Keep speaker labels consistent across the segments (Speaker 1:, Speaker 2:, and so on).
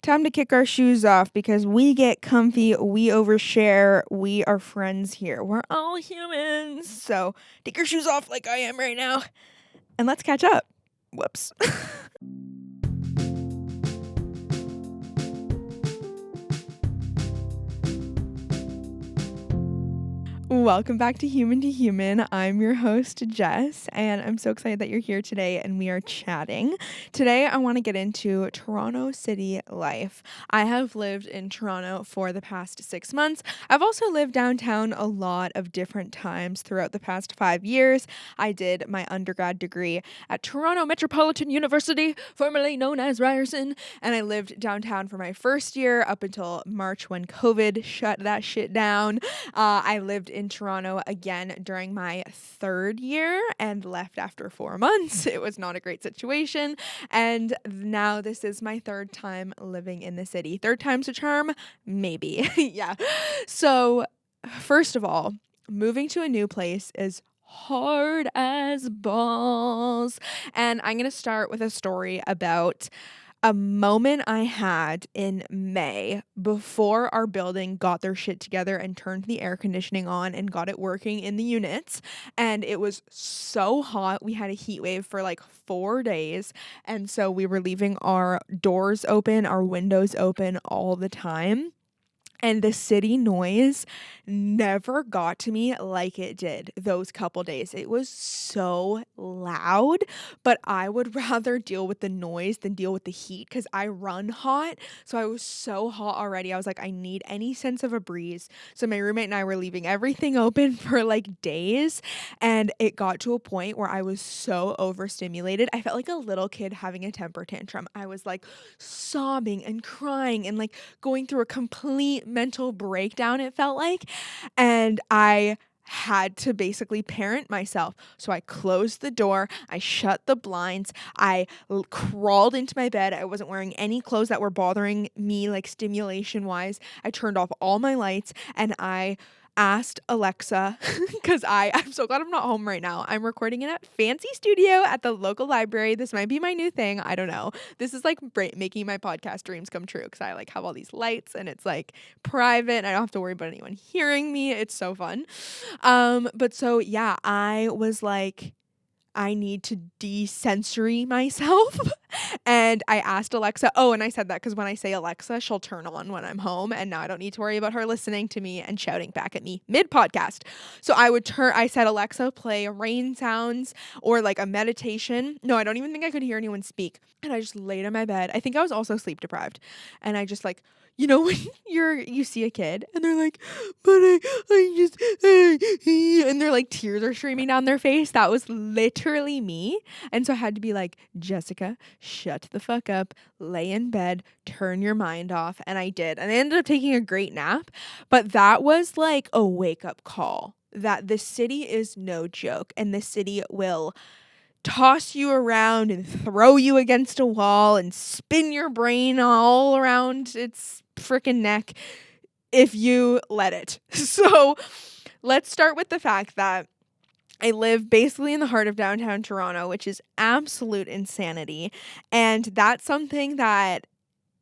Speaker 1: Time to kick our shoes off because we get comfy, we overshare, we are friends here. We're all humans. So take your shoes off like I am right now and let's catch up. Whoops. Welcome back to Human. I'm your host, Jess, and I'm so excited that you're here today and we are chatting. Today, I want to get into Toronto city life. I have lived in Toronto for the past 6 months. I've also lived downtown a lot of different times throughout the past 5 years. I did my undergrad degree at Toronto Metropolitan University, formerly known as Ryerson, and I lived downtown for my first year up until March when COVID shut that shit down. I lived in Toronto again during my third year and left after 4 months. It was not a great situation. And now this is my third time living in the city. Third time's a charm? Maybe. Yeah. So, first of all, moving to a new place is hard as balls. And I'm going to start with a story about a moment I had in May before our building got their shit together and turned the air conditioning on and got it working in the units. And it was so hot. We had a heat wave for like 4 days. And so we were leaving our doors open, our windows open all the time. And the city noise never got to me like it did those couple days. It was so loud, but I would rather deal with the noise than deal with the heat because I run hot. So I was so hot already. I was like, I need any sense of a breeze. So my roommate and I were leaving everything open for like days. And it got to a point where I was so overstimulated. I felt like a little kid having a temper tantrum. I was like sobbing and crying and like going through a complete mental breakdown, it felt like. And I had to basically parent myself. So I closed the door, I shut the blinds, I crawled into my bed. I wasn't wearing any clothes that were bothering me, like stimulation wise. I turned off all my lights and I asked Alexa, because I'm so glad I'm not home right now. I'm recording in a fancy studio at the local library. This might be my new thing. I don't know. This is like making my podcast dreams come true because I like have all these lights and it's like private and I don't have to worry about anyone hearing me. It's so fun. But so yeah, I was like, I need to desensory myself. And I asked Alexa, and I said that because when I say Alexa, she'll turn on when I'm home. And now I don't need to worry about her listening to me and shouting back at me mid-podcast. So I said, Alexa, play rain sounds or like a meditation. No, I don't even think I could hear anyone speak. And I just laid in my bed. I think I was also sleep deprived. And I just like, you know, when you see a kid and they're like, but I just, and they're like tears are streaming down their face. That was literally me. And so I had to be like, Jessica, shut the fuck up, lay in bed, turn your mind off. And I did. And I ended up taking a great nap. But that was like a wake up call that the city is no joke and the city will toss you around and throw you against a wall and spin your brain all around its freaking neck if you let it. So let's start with the fact that I live basically in the heart of downtown Toronto, which is absolute insanity. And that's something that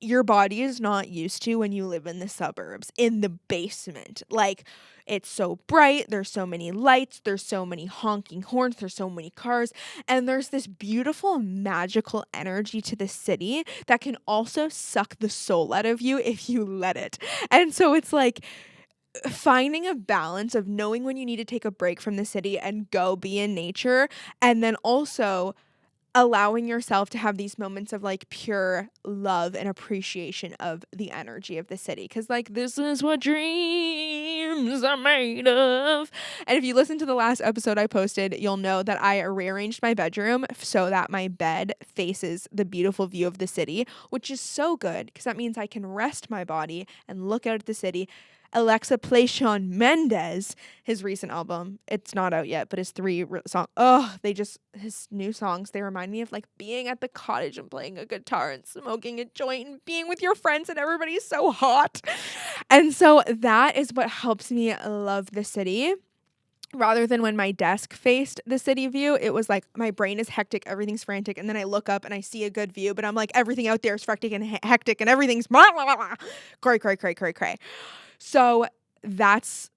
Speaker 1: your body is not used to when you live in the suburbs, in the basement. Like, it's so bright, there's so many lights, there's so many honking horns, there's so many cars, and there's this beautiful, magical energy to the city that can also suck the soul out of you if you let it. And so it's like finding a balance of knowing when you need to take a break from the city and go be in nature, and then also allowing yourself to have these moments of like pure love and appreciation of the energy of the city. Cause like, this is what dreams are made of. And if you listen to the last episode I posted, you'll know that I rearranged my bedroom so that my bed faces the beautiful view of the city, which is so good because that means I can rest my body and look out at the city. Alexa, play Shawn Mendes, his recent album. It's not out yet, but his 3 songs. His new songs, they remind me of like being at the cottage and playing a guitar and smoking a joint and being with your friends and everybody's so hot. And so that is what helps me love the city. rather than when my desk faced the city view, it was like my brain is hectic, everything's frantic, and then I look up and I see a good view, but I'm like, everything out there is frantic and hectic, and everything's blah, blah, blah, blah. Cray, cray, cray, cray, cray. So that's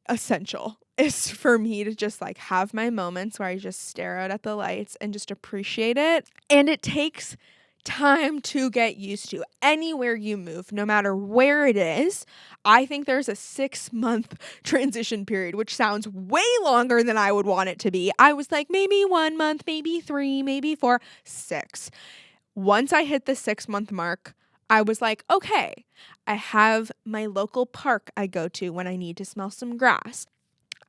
Speaker 1: essential, is for me to just like have my moments where I just stare out at the lights and just appreciate it. And it takes time to get used to. Anywhere you move, no matter where it is, I think there's a 6-month transition period, which sounds way longer than I would want it to be. I was like, maybe 1 month, maybe 3, maybe 4, 6. Once I hit the 6-month mark, I was like, okay, I have my local park I go to when I need to smell some grass.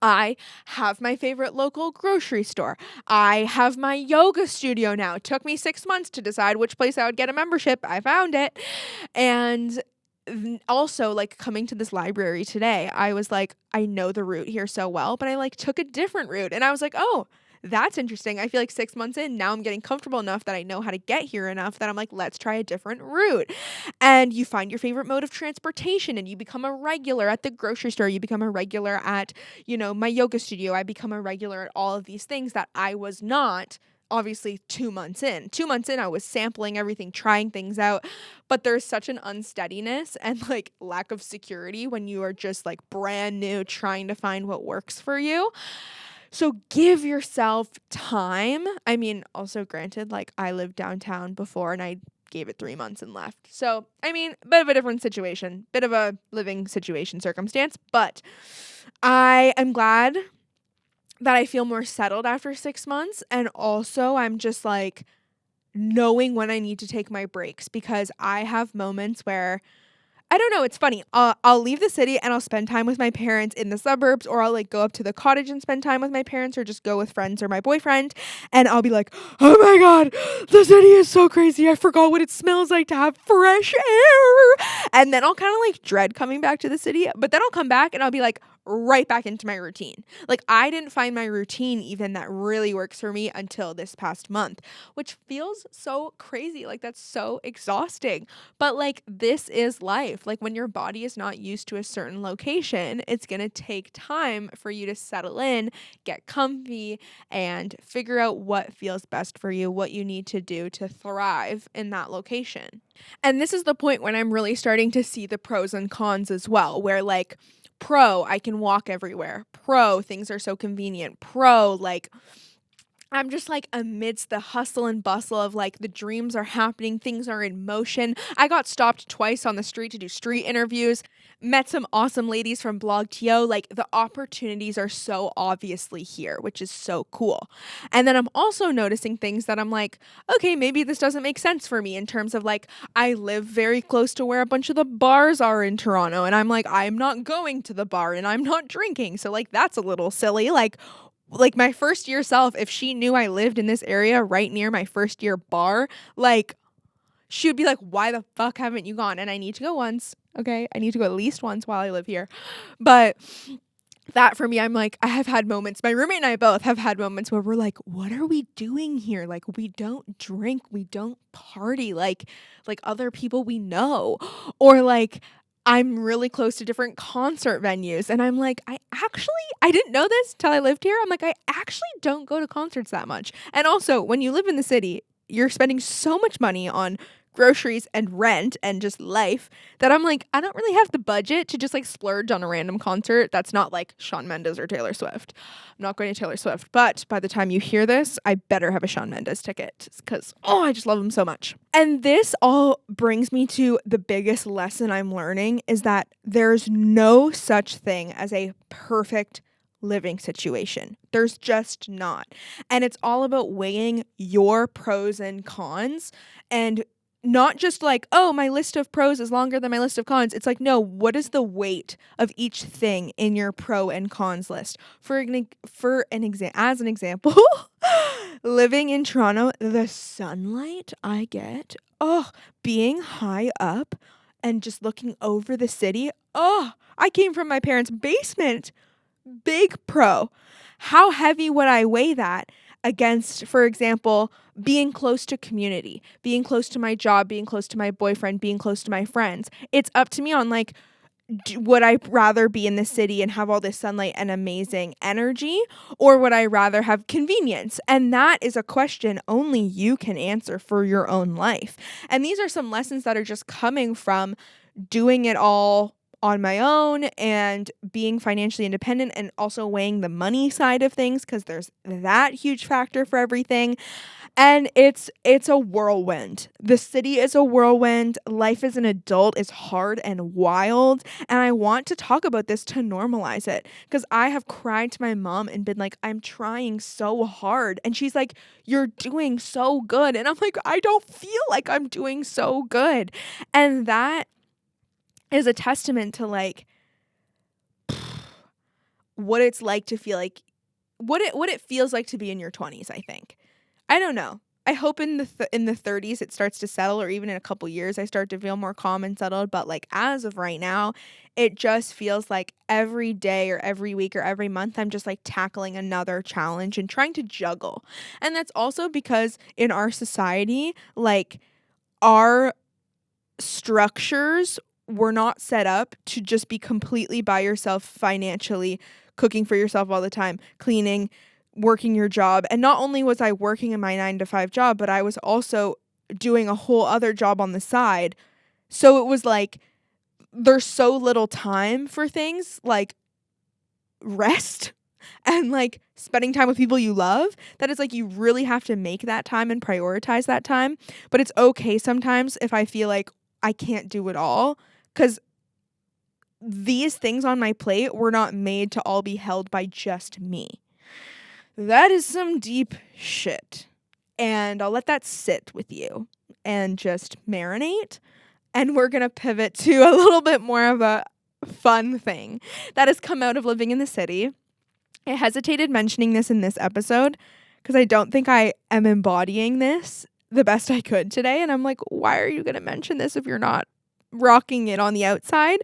Speaker 1: I have my favorite local grocery store. I have my yoga studio now. It took me 6 months to decide which place I would get a membership. I found it. And also, like, coming to this library today, I was like, I know the route here so well, but I like took a different route. And I was like, oh, that's interesting. I feel like 6 months in, now I'm getting comfortable enough that I know how to get here enough that I'm like, let's try a different route. And you find your favorite mode of transportation and you become a regular at the grocery store. You become a regular at, my yoga studio. I become a regular at all of these things that I was not. Obviously 2 months in. 2 months in, I was sampling everything, trying things out, but there's such an unsteadiness and like lack of security when you are just like brand new trying to find what works for you. So give yourself time. I mean, also granted, like I lived downtown before and I gave it 3 months and left. So, I mean, bit of a different situation, bit of a living situation circumstance, but I am glad that I feel more settled after 6 months. And also I'm just like knowing when I need to take my breaks, because I have moments where I don't know. It's funny. I'll leave the city and I'll spend time with my parents in the suburbs, or I'll like go up to the cottage and spend time with my parents, or just go with friends or my boyfriend. And I'll be like, oh my God, the city is so crazy. I forgot what it smells like to have fresh air. And then I'll kind of like dread coming back to the city, but then I'll come back and I'll be like, right back into my routine. Like I didn't find my routine even that really works for me until this past month, which feels so crazy. Like that's so exhausting. But like this is life. Like when your body is not used to a certain location, it's going to take time for you to settle in, get comfy, and figure out what feels best for you, what you need to do to thrive in that location. And this is the point when I'm really starting to see the pros and cons as well, where like pro, I can walk everywhere. Pro, things are so convenient. Pro, like I'm just like amidst the hustle and bustle of like the dreams are happening, things are in motion. I got stopped twice on the street to do street interviews, met some awesome ladies from BlogTO. Like the opportunities are so obviously here, which is so cool. And then I'm also noticing things that I'm like, okay, maybe this doesn't make sense for me in terms of like, I live very close to where a bunch of the bars are in Toronto. And I'm like, I'm not going to the bar and I'm not drinking. So like, that's a little silly. Like my first year self, if she knew I lived in this area right near my first year bar, like she would be like, why the fuck haven't you gone? And I need to go once. Okay. I need to go at least once while I live here. But that for me, I'm like, I have had moments, my roommate and I both have had moments where we're like, what are we doing here? Like we don't drink, we don't party like other people we know. Or like I'm really close to different concert venues. And I'm like, I didn't know this till I lived here. I'm like, I actually don't go to concerts that much. And also, when you live in the city, you're spending so much money on groceries and rent and just life that I'm like, I don't really have the budget to just like splurge on a random concert that's not like Shawn Mendes or Taylor Swift. I'm not going to Taylor Swift, but by the time you hear this, I better have a Shawn Mendes ticket because, I just love him so much. And this all brings me to the biggest lesson I'm learning is that there's no such thing as a perfect living situation. There's just not. And it's all about weighing your pros and cons and not just like, oh, my list of pros is longer than my list of cons. It's like, no, what is the weight of each thing in your pro and cons list? As an example, living in Toronto, the sunlight I get, being high up and just looking over the city. I came from my parents' basement. Big pro. How heavy would I weigh that against, for example, being close to community, being close to my job, being close to my boyfriend, being close to my friends? It's up to me on like, would I rather be in the city and have all this sunlight and amazing energy, or would I rather have convenience? And that is a question only you can answer for your own life. And these are some lessons that are just coming from doing it all on my own and being financially independent, and also weighing the money side of things, because there's that huge factor for everything. And it's a whirlwind. The city is a whirlwind. Life as an adult is hard and wild. And I want to talk about this to normalize it, because I have cried to my mom and been like, I'm trying so hard. And she's like, you're doing so good. And I'm like, I don't feel like I'm doing so good. And that is a testament to like what it's like to feel like what it feels like to be in your 20s, I think. I don't know. I hope in the 30s it starts to settle, or even in a couple years I start to feel more calm and settled, but like as of right now, it just feels like every day or every week or every month I'm just like tackling another challenge and trying to juggle. And that's also because in our society, like our structures were not set up to just be completely by yourself financially, cooking for yourself all the time, cleaning, working your job. And not only was I working in my 9 to 5 job, but I was also doing a whole other job on the side. So it was like there's so little time for things like rest and like spending time with people you love, that it's like you really have to make that time and prioritize that time. But it's okay sometimes if I feel like I can't do it all, because these things on my plate were not made to all be held by just me. That is some deep shit. And I'll let that sit with you and just marinate. And we're going to pivot to a little bit more of a fun thing that has come out of living in the city. I hesitated mentioning this in this episode because I don't think I am embodying this the best I could today. And I'm like, why are you going to mention this if you're not rocking it on the outside?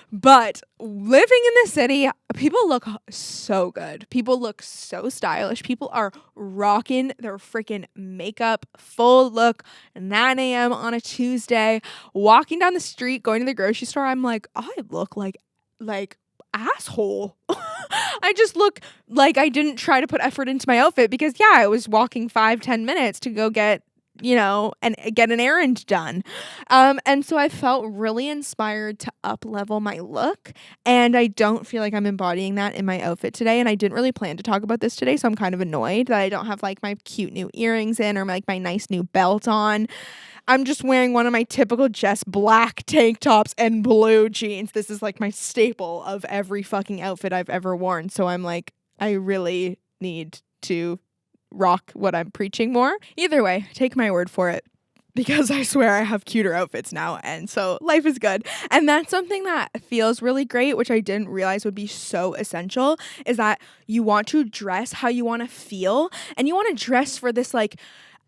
Speaker 1: But living in the city, people look so good. People look so stylish. People are rocking their freaking makeup, full look, 9 a.m. on a Tuesday, walking down the street, going to the grocery store. I'm like, I look like asshole. I just look like I didn't try to put effort into my outfit because, yeah, I was walking 5-10 minutes to go get, and get an errand done. And so I felt really inspired to up level my look. And I don't feel like I'm embodying that in my outfit today. And I didn't really plan to talk about this today. So I'm kind of annoyed that I don't have like my cute new earrings in, or like my nice new belt on. I'm just wearing one of my typical Jess black tank tops and blue jeans. This is like my staple of every fucking outfit I've ever worn. So I'm like, I really need to rock what I'm preaching more. Either way, take my word for it, because I swear I have cuter outfits now. And so life is good. And that's something that feels really great, which I didn't realize would be so essential, is that you want to dress how you want to feel, and you want to dress for this like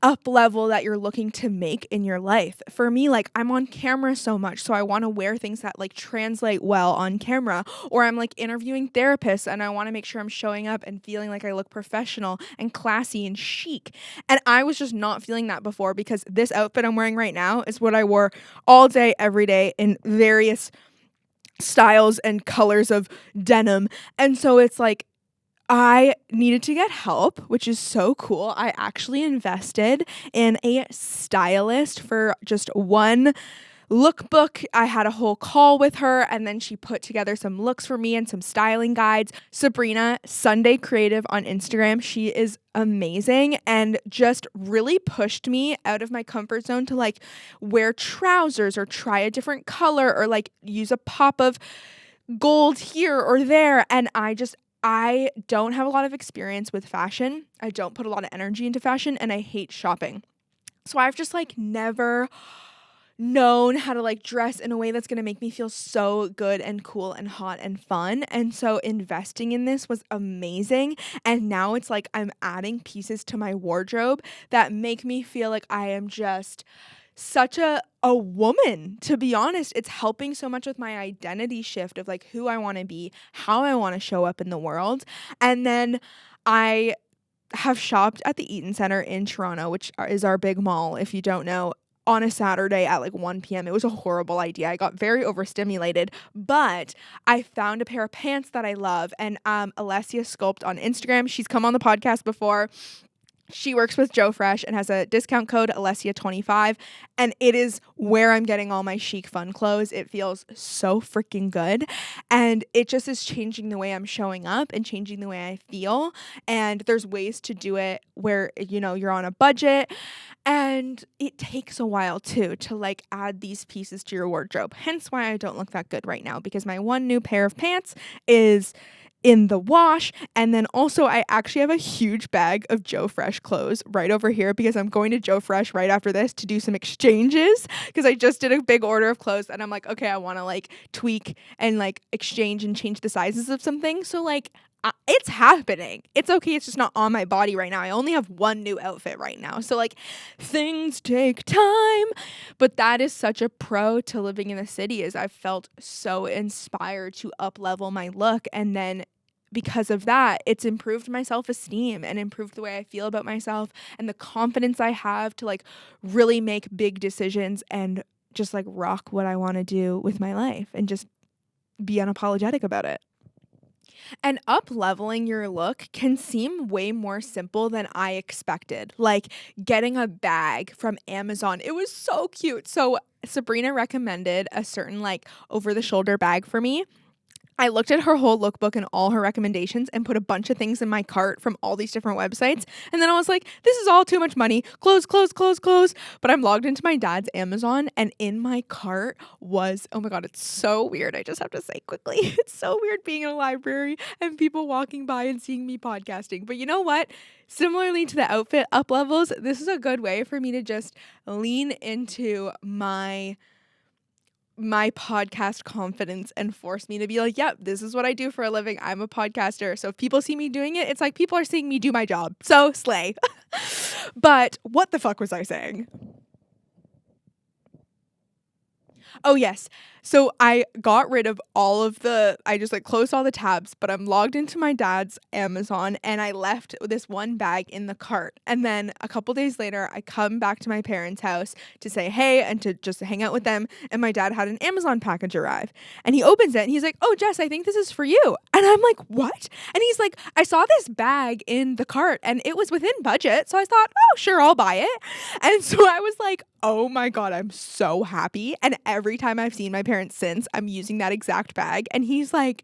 Speaker 1: up level that you're looking to make in your life. For me, like I'm on camera so much, so I want to wear things that like translate well on camera, or I'm like interviewing therapists and I want to make sure I'm showing up and feeling like I look professional and classy and chic. And I was just not feeling that before, because this outfit I'm wearing right now is what I wore all day, every day, in various styles and colors of denim. And so it's like, I needed to get help, which is so cool. I actually invested in a stylist for just one lookbook. I had a whole call with her, and then she put together some looks for me and some styling guides. Sabrina, Sunday Creative on Instagram. She is amazing and just really pushed me out of my comfort zone to like wear trousers or try a different color or like use a pop of gold here or there. And I don't have a lot of experience with fashion. I don't put a lot of energy into fashion, and I hate shopping. So I've just like never known how to like dress in a way that's going to make me feel so good and cool and hot and fun. And so investing in this was amazing. And now it's like I'm adding pieces to my wardrobe that make me feel like I am just such a woman. To be honest, it's helping so much with my identity shift of like who I want to be, how I want to show up in the world. And then I have shopped at the Eaton Centre in Toronto, which is our big mall, if you don't know, on a Saturday at like 1 p.m. It was a horrible idea. I got very overstimulated, but I found a pair of pants that I love. And Alessia Sculpt on Instagram, she's come on the podcast before. She works with Joe Fresh and has a discount code Alessia25, and it is where I'm getting all my chic fun clothes. It feels so freaking good, and it just is changing the way I'm showing up and changing the way I feel. And there's ways to do it where, you know, you're on a budget, and it takes a while too to like add these pieces to your wardrobe. Hence why I don't look that good right now, because my one new pair of pants is in the wash. And then also I actually have a huge bag of Joe Fresh clothes right over here, because I'm going to Joe Fresh right after this to do some exchanges, because I just did a big order of clothes and I'm like, okay, I want to like tweak and like exchange and change the sizes of some things. So like it's happening. It's okay. It's just not on my body right now. I only have one new outfit right now. So like things take time, but that is such a pro to living in the city, is I've felt so inspired to up level my look. And then because of that, it's improved my self-esteem and improved the way I feel about myself and the confidence I have to like really make big decisions and just like rock what I want to do with my life and just be unapologetic about it. And up leveling your look can seem way more simple than I expected. Like getting a bag from Amazon. It was so cute. So Sabrina recommended a certain like over the shoulder bag for me. I looked at her whole lookbook and all her recommendations and put a bunch of things in my cart from all these different websites. And then I was like, this is all too much money. Close. But I'm logged into my dad's Amazon, and in my cart was, oh my God, it's so weird. I just have to say quickly, it's so weird being in a library and people walking by and seeing me podcasting. But you know what? Similarly to the outfit up levels, this is a good way for me to just lean into my podcast confidence and force me to be like, yep, this is what I do for a living. I'm a podcaster. So if people see me doing it, it's like people are seeing me do my job. So slay. But what the fuck was I saying? Oh, yes. So I got rid of I just like closed all the tabs, but I'm logged into my dad's Amazon and I left this one bag in the cart. And then a couple days later, I come back to my parents' house to say hey and to just hang out with them. And my dad had an Amazon package arrive, and he opens it and he's like, oh, Jess, I think this is for you. And I'm like, what? And he's like, I saw this bag in the cart and it was within budget. So I thought, oh, sure, I'll buy it. And so I was like, oh my God, I'm so happy. And every time I've seen my parents since, I'm using that exact bag. And he's like,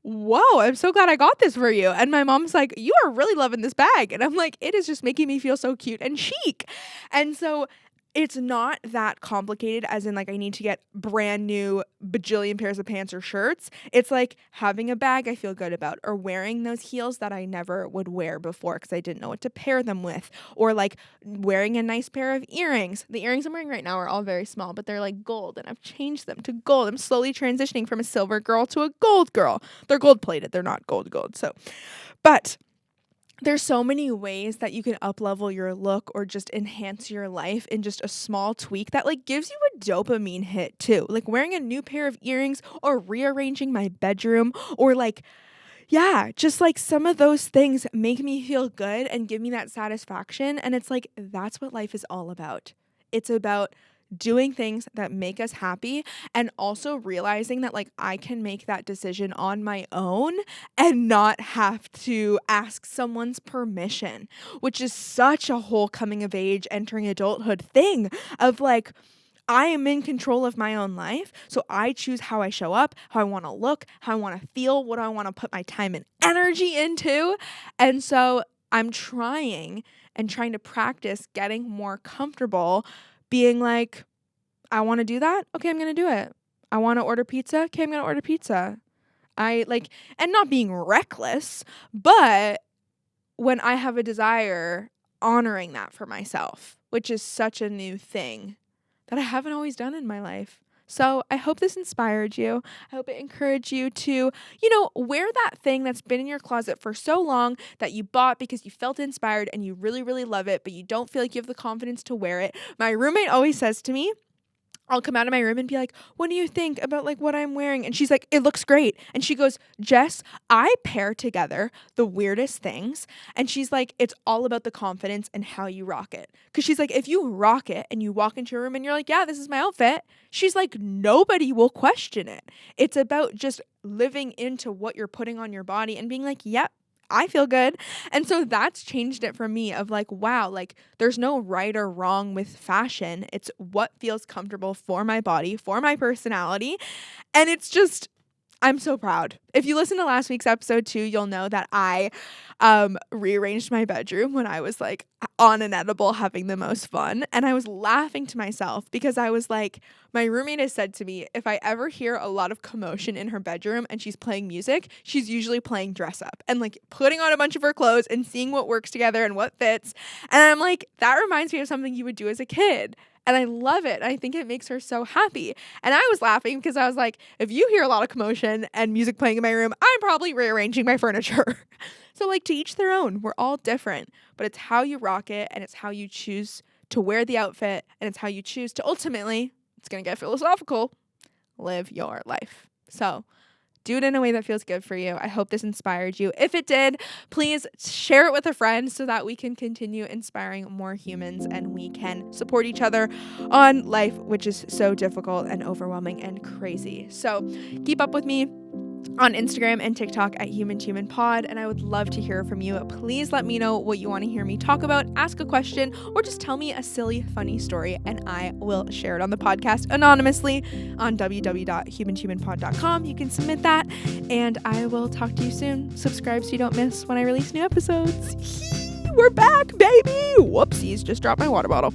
Speaker 1: whoa, I'm so glad I got this for you. And my mom's like, you are really loving this bag. And I'm like, it is just making me feel so cute and chic. And so it's not that complicated, as in like I need to get brand new bajillion pairs of pants or shirts. It's like having a bag I feel good about, or wearing those heels that I never would wear before because I didn't know what to pair them with, or like wearing a nice pair of earrings. The earrings I'm wearing right now are all very small, but they're like gold, and I've changed them to gold. I'm slowly transitioning from a silver girl to a gold girl. They're gold plated. They're not gold. So, but there's so many ways that you can up-level your look or just enhance your life in just a small tweak that like gives you a dopamine hit too. Like wearing a new pair of earrings or rearranging my bedroom, or like, yeah, just like some of those things make me feel good and give me that satisfaction. And it's like, that's what life is all about. It's about doing things that make us happy, and also realizing that like I can make that decision on my own and not have to ask someone's permission, which is such a whole coming of age, entering adulthood thing of like, I am in control of my own life. So I choose how I show up, how I want to look, how I want to feel, what I want to put my time and energy into. And so I'm trying to practice getting more comfortable being like, I want to do that. Okay, I'm going to do it. I want to order pizza. Okay, I'm going to order pizza. I like, and not being reckless, but when I have a desire, honoring that for myself, which is such a new thing that I haven't always done in my life. So I hope this inspired you. I hope it encouraged you to, wear that thing that's been in your closet for so long that you bought because you felt inspired and you really, really love it, but you don't feel like you have the confidence to wear it. My roommate always says to me, I'll come out of my room and be like, what do you think about like what I'm wearing? And she's like, it looks great. And she goes, Jess, I pair together the weirdest things. And she's like, it's all about the confidence and how you rock it. Cause she's like, if you rock it and you walk into a room and you're like, yeah, this is my outfit. She's like, nobody will question it. It's about just living into what you're putting on your body and being like, yep, I feel good. And so that's changed it for me of like, wow, like there's no right or wrong with fashion. It's what feels comfortable for my body, for my personality. And it's just, I'm so proud. If you listen to last week's episode too, you'll know that I rearranged my bedroom when I was like on an edible having the most fun. And I was laughing to myself because I was like, my roommate has said to me, if I ever hear a lot of commotion in her bedroom and she's playing music, she's usually playing dress up and like putting on a bunch of her clothes and seeing what works together and what fits. And I'm like, that reminds me of something you would do as a kid. And I love it. I think it makes her so happy. And I was laughing because I was like, if you hear a lot of commotion and music playing in my room, I'm probably rearranging my furniture. So like to each their own. We're all different, but it's how you rock it and it's how you choose to wear the outfit and it's how you choose to ultimately, it's going to get philosophical, live your life. So do it in a way that feels good for you. I hope this inspired you. If it did, please share it with a friend so that we can continue inspiring more humans and we can support each other on life, which is so difficult and overwhelming and crazy. So keep up with me on Instagram and TikTok at human2humanpod, and I would love to hear from you. Please let me know what you want to hear me talk about, ask a question, or just tell me a silly, funny story, and I will share it on the podcast anonymously on www.human2humanpod.com. You can submit that, and I will talk to you soon. Subscribe so you don't miss when I release new episodes. We're back, baby! Whoopsies, just dropped my water bottle.